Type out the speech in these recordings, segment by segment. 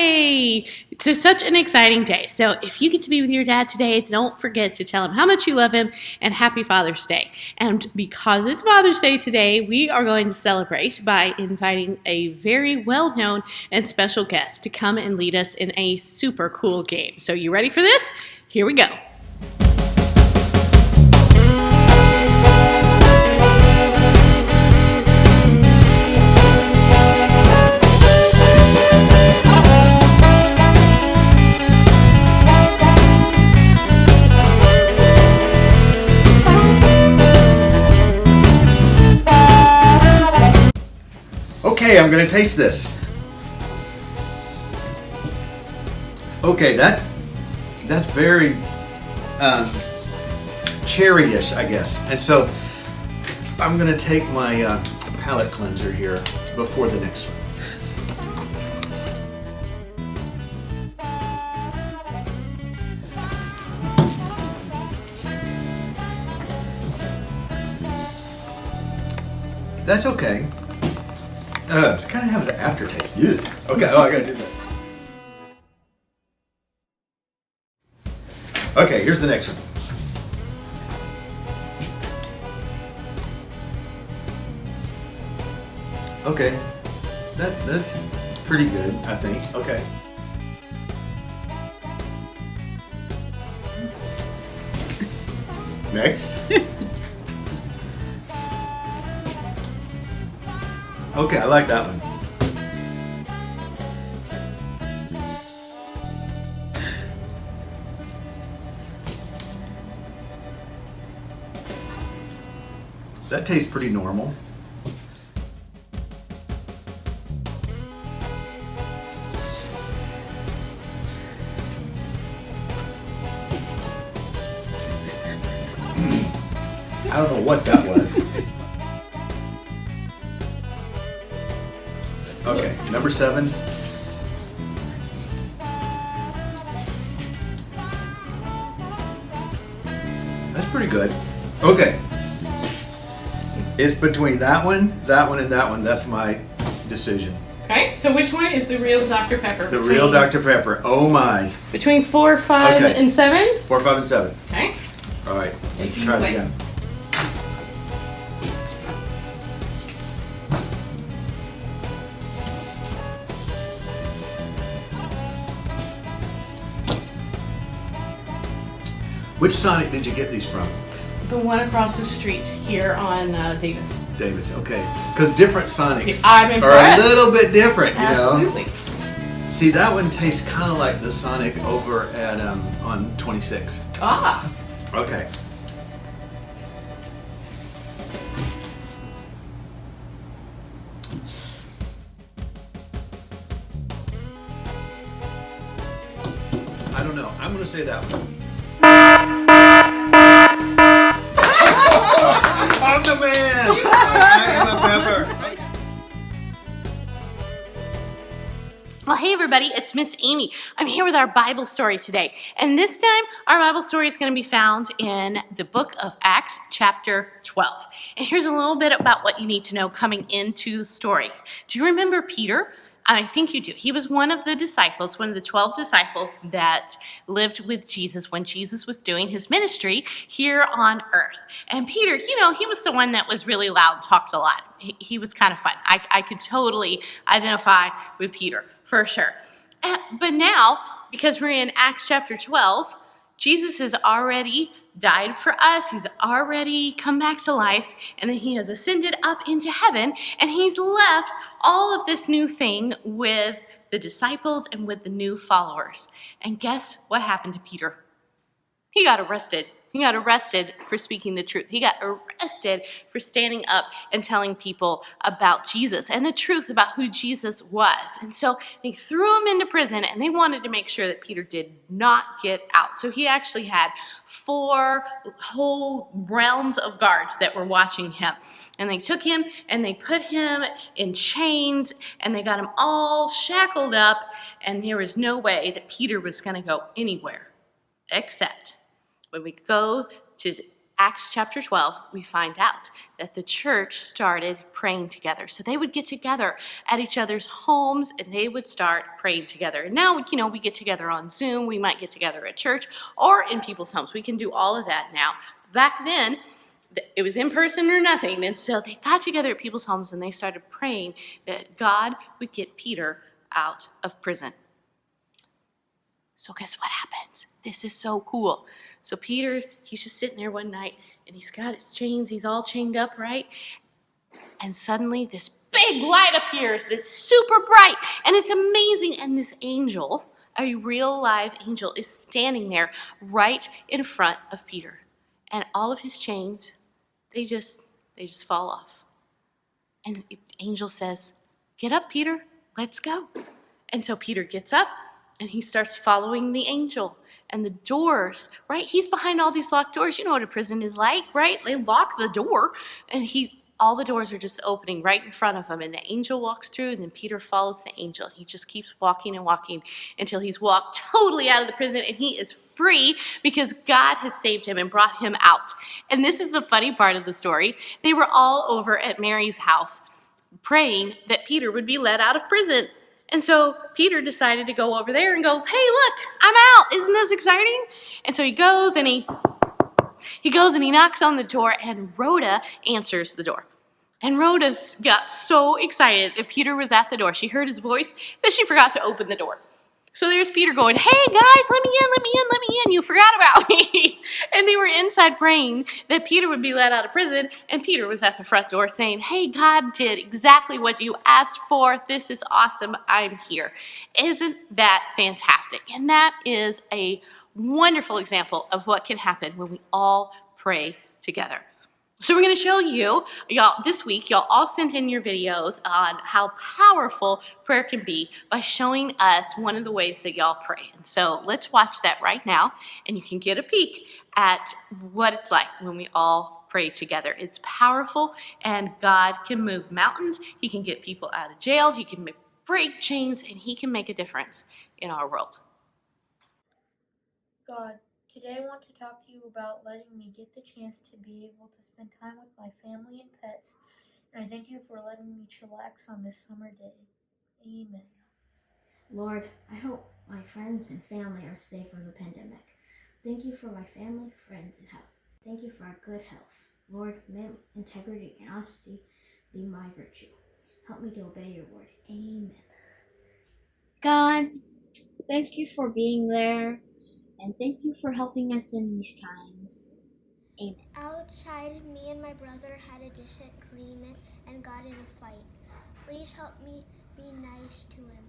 Yay! It's such an exciting day. So if you get to be with your dad today, don't forget to tell him how much you love him and happy Father's Day. And because it's Father's Day today, we are going to celebrate by inviting a very well-known and special guest to come and lead us in a super cool game. So you ready for this? Here we go. Okay, I'm going to taste this. Okay, that's very cherry-ish, I guess. And so I'm going to take my palate cleanser here before the next one. That's okay. It kind of has an aftertaste. Yeah. Okay, I gotta do this. Okay, here's the next one. Okay, that's pretty good, I think. Okay. Next. Okay, I like that one. That tastes pretty normal. I don't know what that was. Okay, number 7. That's pretty good. Okay. It's between that one, and that one. That's my decision. Okay, so which one is the real Dr. Pepper? The real Dr. Pepper. Oh my. Between 4, 5, Okay. and 7? 4, 5, and 7. Okay. All right, let's Take try it it away. again. Which Sonic did you get these from? The one across the street here on Davis. David's, okay. Because different Sonics I'm are a impressed. little bit different, you Absolutely. know? See, that one tastes kind of like the Sonic over at on 26. Ah. Okay. I don't know. I'm going to say that one. I'm the man! I am a pepper. Well, hey everybody, it's Miss Amy. I'm here with our Bible story today. And this time, our Bible story is going to be found in the book of Acts, chapter 12. And here's a little bit about what you need to know coming into the story. Do you remember Peter? I think you do. He was one of the disciples, one of the 12 disciples that lived with Jesus when Jesus was doing his ministry here on earth. And Peter, you know, he was the one that was really loud, talked a lot. He was kind of fun. I could totally identify with Peter, for sure. But now, because we're in Acts chapter 12, Jesus has already died for us. He's already come back to life, and then he has ascended up into heaven, and he's left all of this new thing with the disciples and with the new followers. And guess what happened to Peter? He got arrested. He got arrested for speaking the truth. He got arrested for standing up and telling people about Jesus and the truth about who Jesus was. And so they threw him into prison, and they wanted to make sure that Peter did not get out. So he actually had 4 whole realms of guards that were watching him. And they took him and they put him in chains, and they got him all shackled up, and there was no way that Peter was going to go anywhere except when we go to Acts chapter 12, we find out that the church started praying together. So they would get together at each other's homes and they would start praying together. And now, we get together on Zoom. We might get together at church or in people's homes. We can do all of that now. Back then, it was in person or nothing. And so they got together at people's homes and they started praying that God would get Peter out of prison. So guess what happens? This is so cool. So Peter, he's just sitting there one night and he's got his chains. He's all chained up, right? And suddenly this big light appears. It's super bright and it's amazing. And this angel, a real live angel, is standing there right in front of Peter. And all of his chains, they just fall off. And the angel says, "Get up, Peter. Let's go." And so Peter gets up and he starts following the angel. And the doors, right? He's behind all these locked doors. You know what a prison is like, right? They lock the door and all the doors are just opening right in front of him. And the angel walks through and then Peter follows the angel. He just keeps walking and walking until he's walked totally out of the prison and he is free because God has saved him and brought him out. And this is the funny part of the story. They were all over at Mary's house praying that Peter would be let out of prison. And so Peter decided to go over there and go, "Hey, look, I'm out. Isn't this exciting?" And so he goes and he knocks on the door and Rhoda answers the door. And Rhoda got so excited that Peter was at the door. She heard his voice that she forgot to open the door. So there's Peter going, "Hey guys, let me in. You forgot about me." And they were inside praying that Peter would be let out of prison. And Peter was at the front door saying, "Hey, God did exactly what you asked for. This is awesome. I'm here." Isn't that fantastic? And that is a wonderful example of what can happen when we all pray together. So we're going to show you, y'all, this week, y'all all sent in your videos on how powerful prayer can be by showing us one of the ways that y'all pray. And so let's watch that right now, and you can get a peek at what it's like when we all pray together. It's powerful, and God can move mountains. He can get people out of jail. He can break chains, and He can make a difference in our world. God, today I want to talk to you about letting me get the chance to be able to spend time with my family and pets, and I thank you for letting me chillax on this summer day. Amen. Lord, I hope my friends and family are safe from the pandemic. Thank you for my family, friends, and house. Thank you for our good health. Lord, may integrity and honesty be my virtue. Help me to obey your word. Amen. God, thank you for being there, and thank you for helping us in these times. Amen. Outside, me and my brother had a disagreement and got in a fight. Please help me be nice to him.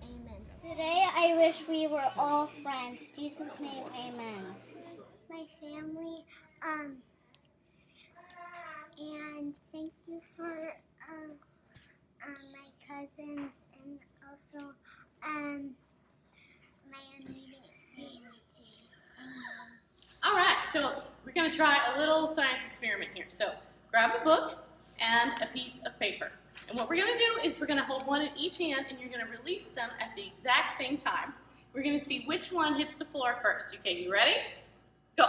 Amen. Today, I wish we were all friends. In Jesus' name, amen. My family, and thank you for my cousins and also my immediate family too. Amen. All right, so we're going to try a little science experiment here. So grab a book and a piece of paper. And what we're going to do is we're going to hold one in each hand and you're going to release them at the exact same time. We're going to see which one hits the floor first. Okay, you ready? Go.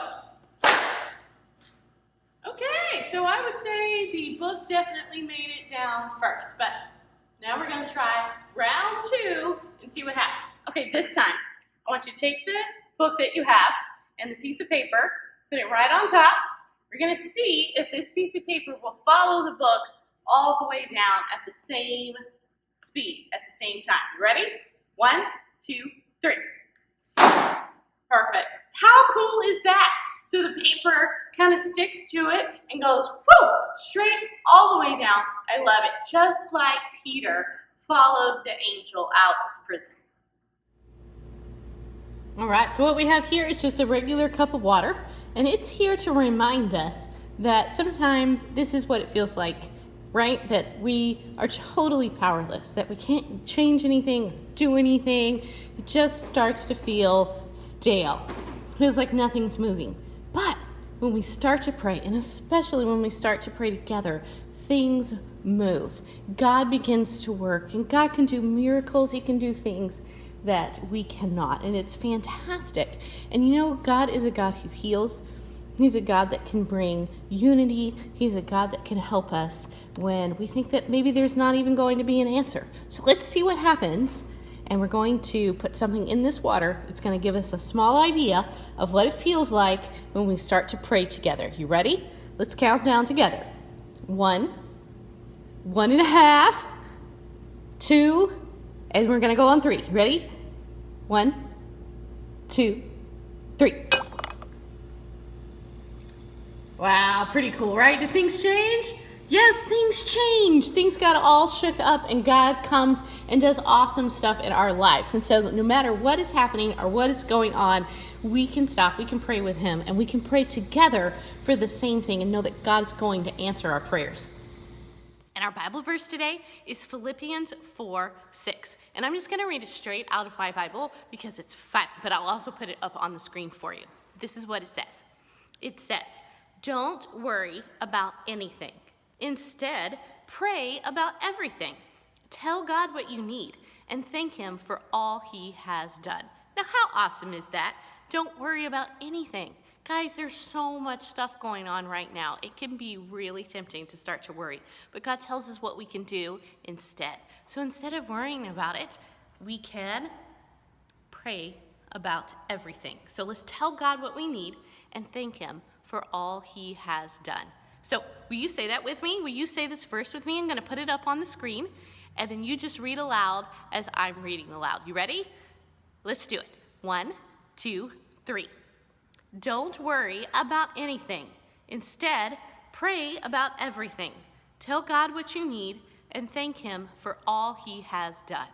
Okay, so I would say the book definitely made it down first, but now we're going to try round 2 and see what happens. Okay, this time I want you to take the book that you have and the piece of paper, put it right on top. We're going to see if this piece of paper will follow the book all the way down at the same speed, at the same time. You ready? 1, 2, 3. Perfect. How cool is that? So the paper kind of sticks to it and goes straight all the way down. I love it. Just like Peter followed the angel out of prison. All right, so what we have here is just a regular cup of water, and it's here to remind us that sometimes this is what it feels like, right? That we are totally powerless, that we can't change anything, do anything. It just starts to feel stale. It feels like nothing's moving. But when we start to pray, and especially when we start to pray together, things move. God begins to work, and God can do miracles. He can do things that we cannot, and it's fantastic. And you know, God is a God who heals. He's a God that can bring unity. He's a God that can help us when we think that maybe there's not even going to be an answer. So let's see what happens. And we're going to put something in this water. It's going to give us a small idea of what it feels like when we start to pray together. You ready? Let's count down together. 1, 1.5, 2, and we're going to go on 3. You ready? 1, 2, 3. Wow, pretty cool, right? Did things change? Yes, things change. Things got all shook up, and God comes and does awesome stuff in our lives. And so no matter what is happening or what is going on, we can stop, we can pray with him, and we can pray together for the same thing and know that God's going to answer our prayers. And our Bible verse today is Philippians 4:6. And I'm just going to read it straight out of my Bible because it's fun, but I'll also put it up on the screen for you. This is what it says. It says, "Don't worry about anything. Instead, pray about everything. Tell God what you need and thank him for all he has done." Now, how awesome is that? Don't worry about anything. Guys, there's so much stuff going on right now. It can be really tempting to start to worry, but God tells us what we can do instead. So instead of worrying about it, we can pray about everything. So let's tell God what we need and thank him for all he has done. So will you say that with me? Will you say this verse with me? I'm going to put it up on the screen, and then you just read aloud as I'm reading aloud. You ready? Let's do it. 1, 2, 3. Don't worry about anything. Instead, pray about everything. Tell God what you need and thank him for all he has done.